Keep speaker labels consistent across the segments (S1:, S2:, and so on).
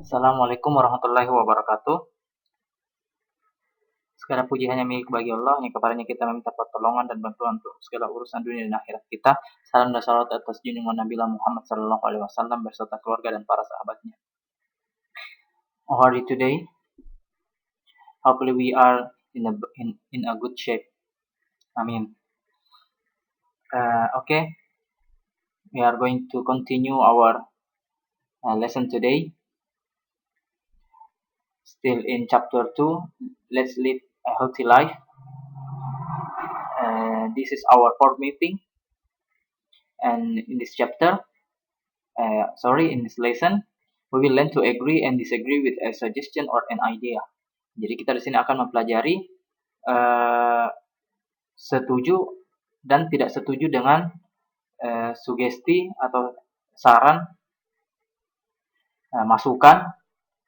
S1: Assalamualaikum warahmatullahi wabarakatuh. Segala puji hanya milik bagi Allah yang kepadanya kita meminta pertolongan dan bantuan untuk segala urusan dunia dan akhirat kita. Salam dan salawat atas junjungan Nabi Muhammad SAW beserta keluarga dan para sahabatnya. How are you today? Hopefully we are in a good shape. Amin. Okay, we are going to continue our lesson today. Still in chapter 2, let's lead a healthy life. This is our fourth meeting, and in this chapter, in this lesson, we will learn to agree and disagree with a suggestion or an idea. Jadi kita di sini akan mempelajari setuju dan tidak setuju dengan sugesti atau saran, masukan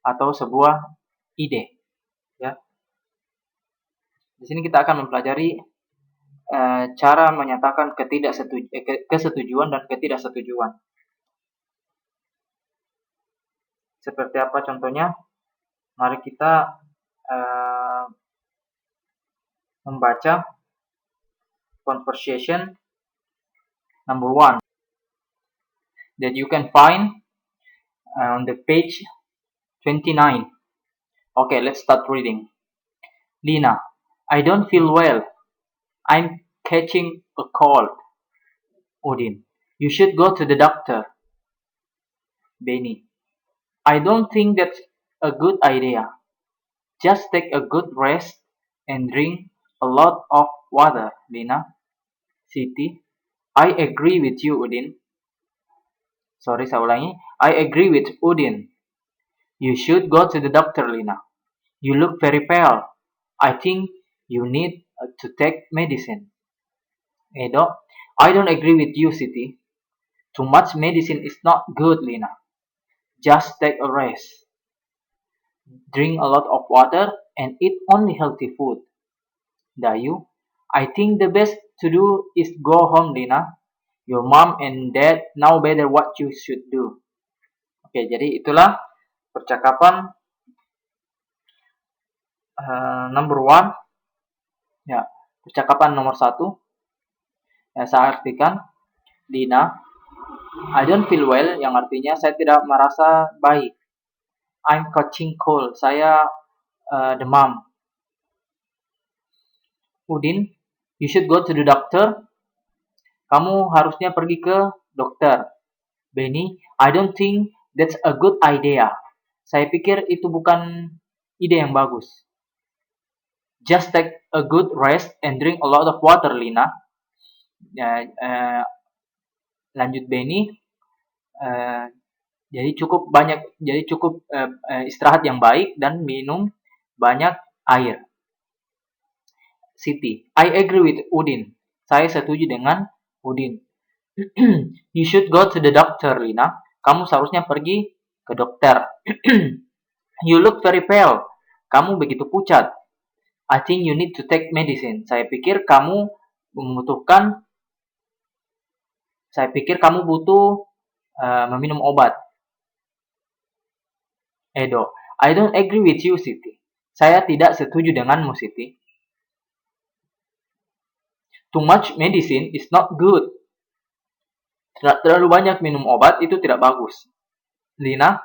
S1: atau sebuah ide. Ya. Di sini kita akan mempelajari cara menyatakan kesetujuan dan ketidaksetujuan. Seperti apa contohnya? Mari kita membaca conversation number 1 that you can find on the page 29. Okay, let's start reading. Lina, I don't feel well. I'm catching a cold. Udin, you should go to the doctor. Benny, I don't think that's a good idea. Just take a good rest and drink a lot of water, Lina. Siti, I agree with you, Udin. Sorry, saya ulangi. I agree with Udin. You should go to the doctor, Lina. You look very pale. I think you need to take medicine. Edo, I don't agree with you, Siti. Too much medicine is not good, Lina. Just take a rest. Drink a lot of water and eat only healthy food. Dayu, I think the best to do is go home, Lina. Your mom and dad know better what you should do. Oke, jadi itulah percakapan number 1. Ya, percakapan nomor 1. Yang saya artikan, Lina, I don't feel well, yang artinya saya tidak merasa baik. I'm catching cold, saya demam. Udin, you should go to the doctor. Kamu harusnya pergi ke dokter. Benny, I don't think that's a good idea. Saya pikir itu bukan ide yang bagus. Just take a good rest and drink a lot of water, Lina. Lanjut Benny. Jadi cukup istirahat yang baik dan minum banyak air. Siti, I agree with Udin. Saya setuju dengan Udin. You should go to the doctor, Lina. Kamu seharusnya pergi ke dokter. You look very pale. Kamu begitu pucat. I think you need to take medicine. Saya pikir kamu butuh meminum obat. Edo, I don't agree with you, Siti. Saya tidak setuju denganmu, Siti. Too much medicine is not good. Terlalu banyak minum obat itu tidak bagus. Lina,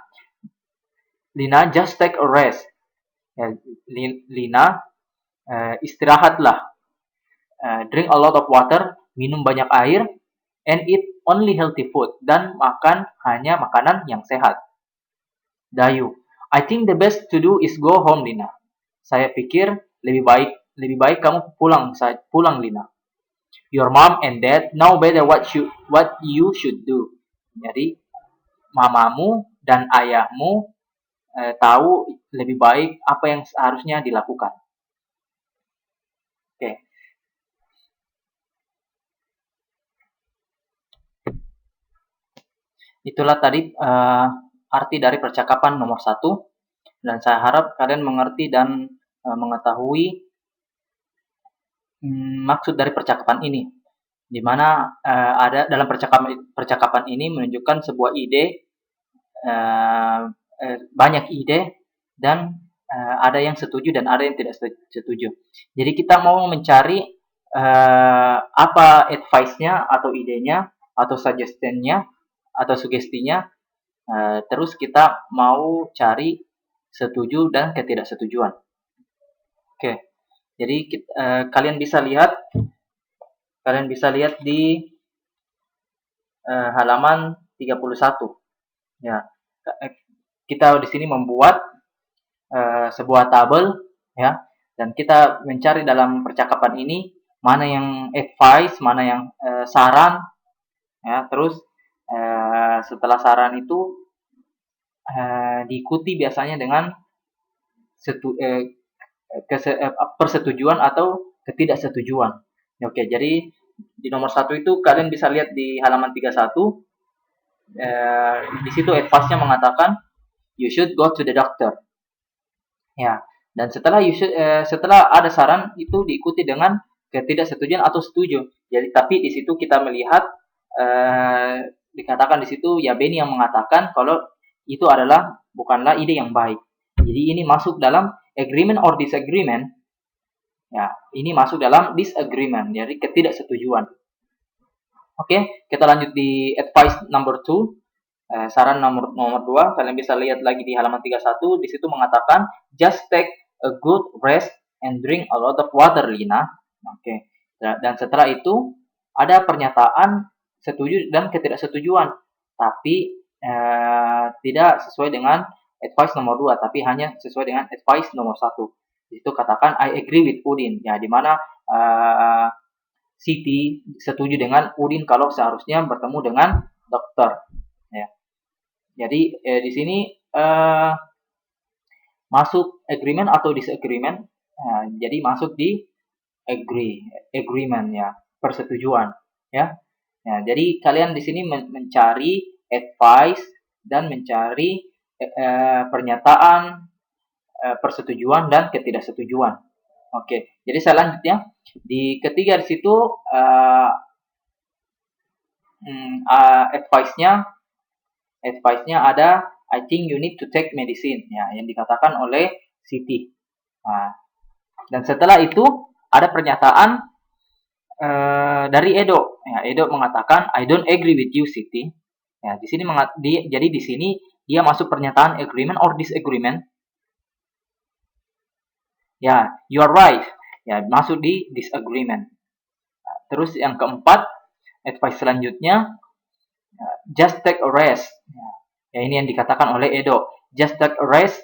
S1: just take a rest. Lina, istirahatlah. Drink a lot of water, minum banyak air, and eat only healthy food, dan makan hanya makanan yang sehat. Dayu, I think the best to do is go home, Lina. Saya pikir lebih baik kamu pulang, Lina. Your mom and dad know better what you should do. Jadi mamamu dan ayahmu tahu lebih baik apa yang seharusnya dilakukan. Oke. Itulah tadi arti dari percakapan nomor 1, dan saya harap kalian mengerti dan mengetahui maksud dari percakapan ini, di mana ada dalam percakapan ini menunjukkan sebuah ide banyak ide dan ada yang setuju dan ada yang tidak setuju. Jadi kita mau mencari apa advice-nya atau idenya atau suggestion-nya atau sugestinya, terus kita mau cari setuju dan ketidaksetujuan. Oke, jadi kalian bisa lihat di halaman 31. Ya, kita di sini membuat sebuah tabel, ya, dan kita mencari dalam percakapan ini mana yang advice, mana yang saran, ya. Terus setelah saran itu diikuti biasanya dengan persetujuan atau ketidaksetujuan. Oke, jadi di nomor 1 itu kalian bisa lihat di halaman 31. Di situ advice-nya mengatakan you should go to the doctor. Ya, dan setelah ada saran itu diikuti dengan ketidaksetujuan atau setuju. Jadi tapi di situ kita melihat dikatakan di situ ya Benny yang mengatakan kalau itu bukanlah ide yang baik. Jadi ini masuk dalam agreement or disagreement. Ya, ini masuk dalam disagreement, jadi ketidaksetujuan. Oke, kita lanjut di advice number 2. Saran nomor 2, kalian bisa lihat lagi di halaman 31. Di situ mengatakan just take a good rest and drink a lot of water, Lina. Oke. Dan setelah itu ada pernyataan setuju dan ketidaksetujuan, tapi tidak sesuai dengan advice nomor 2, tapi hanya sesuai dengan advice nomor 1. Di situ katakan I agree with Udin, ya, di mana Siti setuju dengan Udin kalau seharusnya bertemu dengan dokter. Ya. Jadi di sini masuk agreement atau disagreement. Jadi masuk di agreement, ya, persetujuan, ya. Ya, jadi kalian di sini mencari advice dan mencari pernyataan persetujuan dan ketidaksetujuan. Oke, jadi selanjutnya di ketiga di situ advice-nya ada I think you need to take medicine, ya, yang dikatakan oleh Siti. Nah, dan setelah itu ada pernyataan dari Edo. Ya, Edo mengatakan I don't agree with you, Siti. Ya, di sini jadi di sini dia masuk pernyataan agreement or disagreement. Ya, you are right. Ya, masuk di disagreement. Nah, terus yang keempat, advice selanjutnya just take a rest. Ya, ini yang dikatakan oleh Edo. Just take a rest,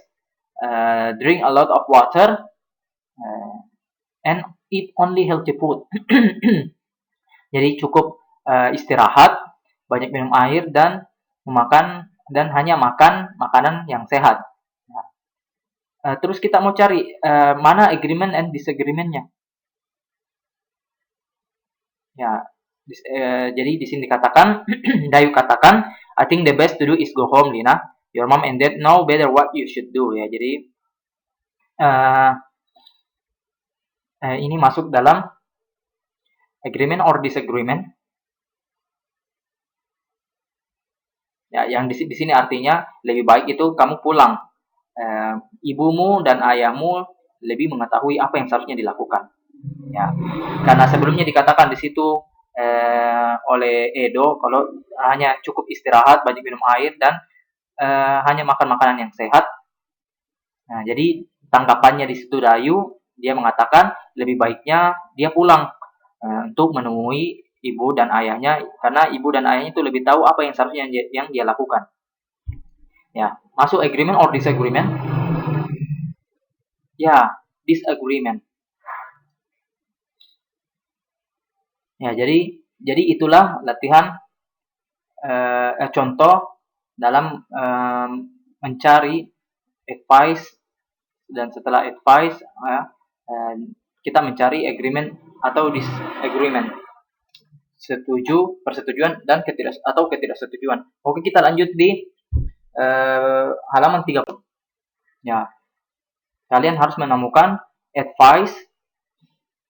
S1: drink a lot of water, and eat only healthy food. Jadi cukup istirahat, banyak minum air dan hanya makan makanan yang sehat. Terus kita mau cari mana agreement and disagreement-nya. Ya, jadi di sini dikatakan Dayu katakan I think the best to do is go home, Lina. Your mom and dad know better what you should do. Ya, jadi ini masuk dalam agreement or disagreement. Ya, yang di sini artinya lebih baik itu kamu pulang. Ibumu dan ayahmu lebih mengetahui apa yang seharusnya dilakukan. Ya, karena sebelumnya dikatakan di situ oleh Edo kalau hanya cukup istirahat, banyak minum air dan hanya makan makanan yang sehat. Nah, jadi tanggapannya di situ Dayu, dia mengatakan lebih baiknya dia pulang untuk menemui ibu dan ayahnya, karena ibu dan ayahnya itu lebih tahu apa yang seharusnya yang dia lakukan. Ya, masuk agreement or disagreement? Ya, disagreement. Ya, jadi itulah latihan contoh dalam mencari advice, dan setelah advice kita mencari agreement atau disagreement, persetujuan dan ketidaksetujuan. Oke, kita lanjut di halaman 30. Ya, kalian harus menemukan advice,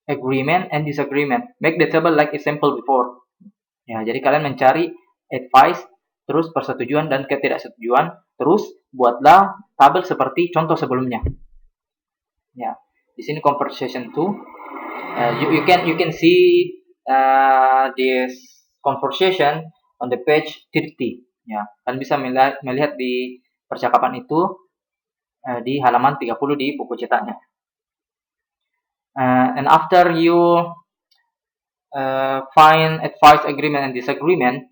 S1: agreement, and disagreement. Make the table like example before. Ya, jadi kalian mencari advice, terus persetujuan dan ketidaksetujuan, terus buatlah tabel seperti contoh sebelumnya. Ya, di sini conversation 2. You can see this conversation on the page 30. Ya, kalian bisa melihat di percakapan itu di halaman 30 di buku cetaknya. And after you find advice, agreement, and disagreement,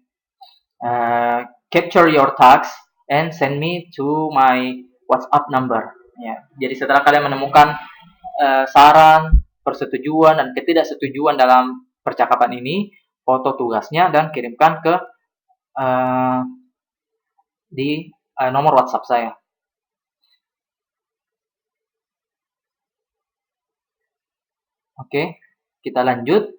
S1: capture your text and send me to my WhatsApp number. Ya, jadi setelah kalian menemukan saran, persetujuan, dan ketidaksetujuan dalam percakapan ini, foto tugasnya dan kirimkan ke di nomor WhatsApp saya. Oke, kita lanjut.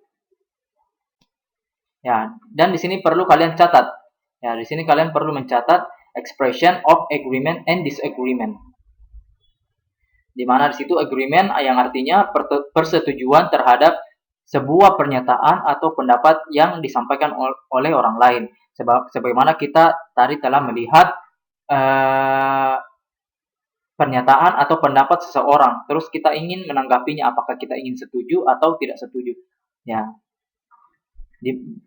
S1: Ya, dan di sini perlu kalian catat. Ya, di sini kalian perlu mencatat expression of agreement and disagreement. Di mana di situ agreement yang artinya persetujuan terhadap sebuah pernyataan atau pendapat yang disampaikan oleh orang lain. Sebagaimana kita tadi telah melihat pernyataan atau pendapat seseorang, terus kita ingin menanggapinya, apakah kita ingin setuju atau tidak setuju. Ya,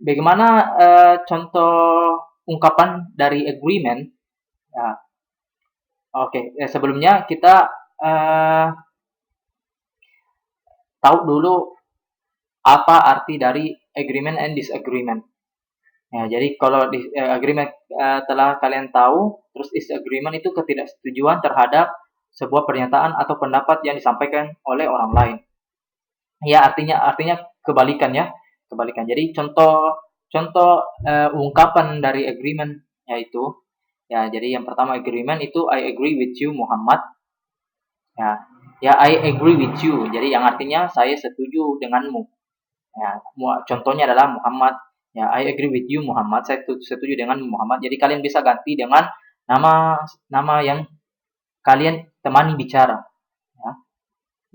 S1: bagaimana contoh ungkapan dari agreement? Ya, oke. Sebelumnya kita tahu dulu apa arti dari agreement and disagreement. Ya, jadi kalau agreement telah kalian tahu, terus disagreement itu ketidaksetujuan terhadap sebuah pernyataan atau pendapat yang disampaikan oleh orang lain. Ya, artinya kebalikan ya. Kebalikan. Jadi contoh ungkapan dari agreement yaitu ya, jadi yang pertama agreement itu I agree with you Muhammad. Ya, I agree with you. Jadi yang artinya saya setuju denganmu. Ya, contohnya adalah Muhammad. Ya, I agree with you Muhammad. Saya setuju dengan Muhammad. Jadi kalian bisa ganti dengan nama yang kalian temani bicara. Ya,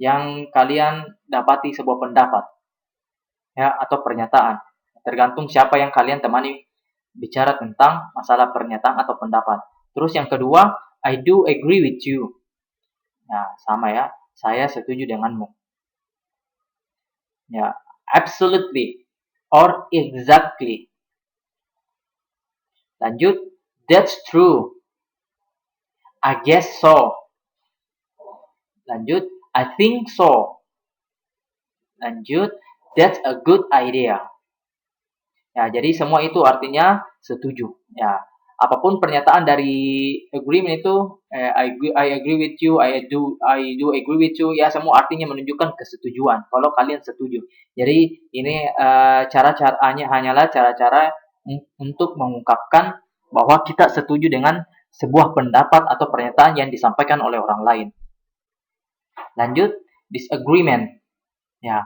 S1: yang kalian dapati sebuah pendapat. Ya, atau pernyataan. Tergantung siapa yang kalian temani bicara tentang masalah pernyataan atau pendapat. Terus yang kedua, I do agree with you. Nah, sama ya. Saya setuju denganmu. Ya, absolutely or exactly. Lanjut, that's true. I guess so. Lanjut, I think so. Lanjut, that's a good idea. Ya, jadi semua itu artinya setuju. Ya, apapun pernyataan dari agreement itu, I agree with you, I do agree with you. Ya, semua artinya menunjukkan kesetujuan. Kalau kalian setuju. Jadi ini cara-caranya hanyalah cara-cara untuk mengungkapkan bahwa kita setuju dengan sebuah pendapat atau pernyataan yang disampaikan oleh orang lain. Lanjut, disagreement. Ya,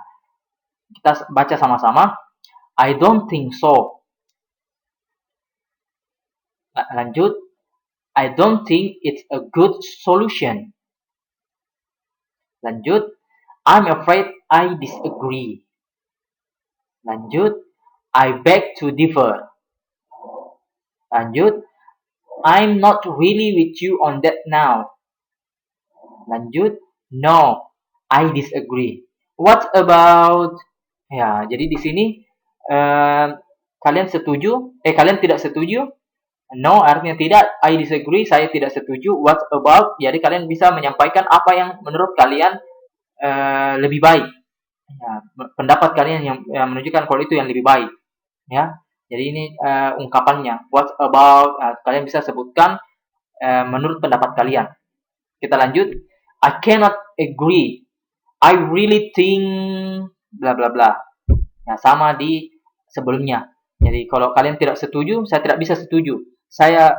S1: kita baca sama-sama. I don't think so. Lanjut, I don't think it's a good solution. Lanjut, I'm afraid I disagree. Lanjut, I beg to differ. Lanjut, I'm not really with you on that now. Lanjut, no, I disagree. What about? Ya, jadi di sini kalian setuju? Kalian tidak setuju? No artinya tidak, I disagree, saya tidak setuju. What about? Jadi kalian bisa menyampaikan apa yang menurut kalian lebih baik. Ya, pendapat kalian yang menunjukkan kalau itu yang lebih baik. Ya, jadi ini ungkapannya. What about? Kalian bisa sebutkan menurut pendapat kalian. Kita lanjut. I cannot agree. I really think bla bla bla. Ya, sama di sebelumnya. Jadi kalau kalian tidak setuju, saya tidak bisa setuju.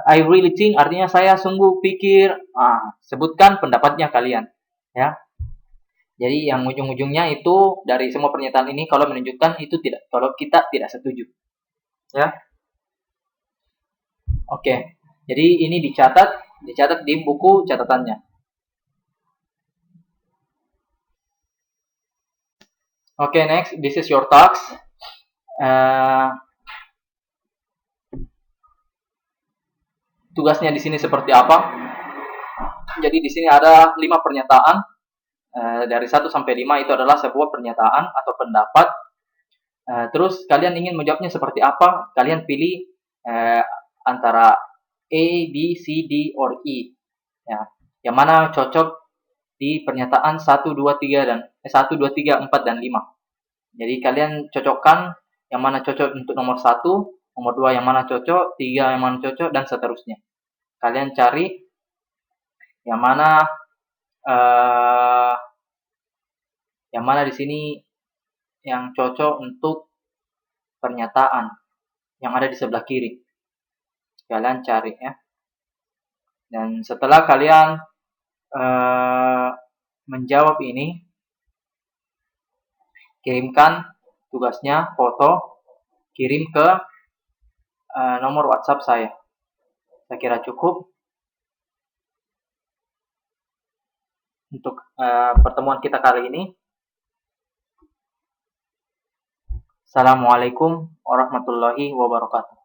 S1: I really think artinya saya sungguh pikir. Sebutkan pendapatnya kalian. Ya. Jadi yang ujung-ujungnya itu dari semua pernyataan ini kalau menunjukkan itu tidak, kalau kita tidak setuju. Ya. Oke. Jadi ini dicatat di buku catatannya. Okay, next, this is your task. tugasnya di sini seperti apa? Jadi di sini ada 5 pernyataan. Dari 1 sampai 5 itu adalah sebuah pernyataan atau pendapat. Terus kalian ingin menjawabnya seperti apa? Kalian pilih antara A, B, C, D, or E. Ya, yang mana cocok di pernyataan 1, 2, 3 dan 1, 2, 3, 4 dan 5. Jadi kalian cocokkan yang mana cocok untuk nomor 1, nomor 2 yang mana cocok, 3 yang mana cocok, dan seterusnya. Kalian cari yang mana di sini yang cocok untuk pernyataan yang ada di sebelah kiri. Kalian cari ya. Dan setelah kalian menjawab ini, kirimkan tugasnya foto, kirim ke nomor WhatsApp saya. Saya kira cukup untuk pertemuan kita kali ini. Assalamualaikum warahmatullahi wabarakatuh.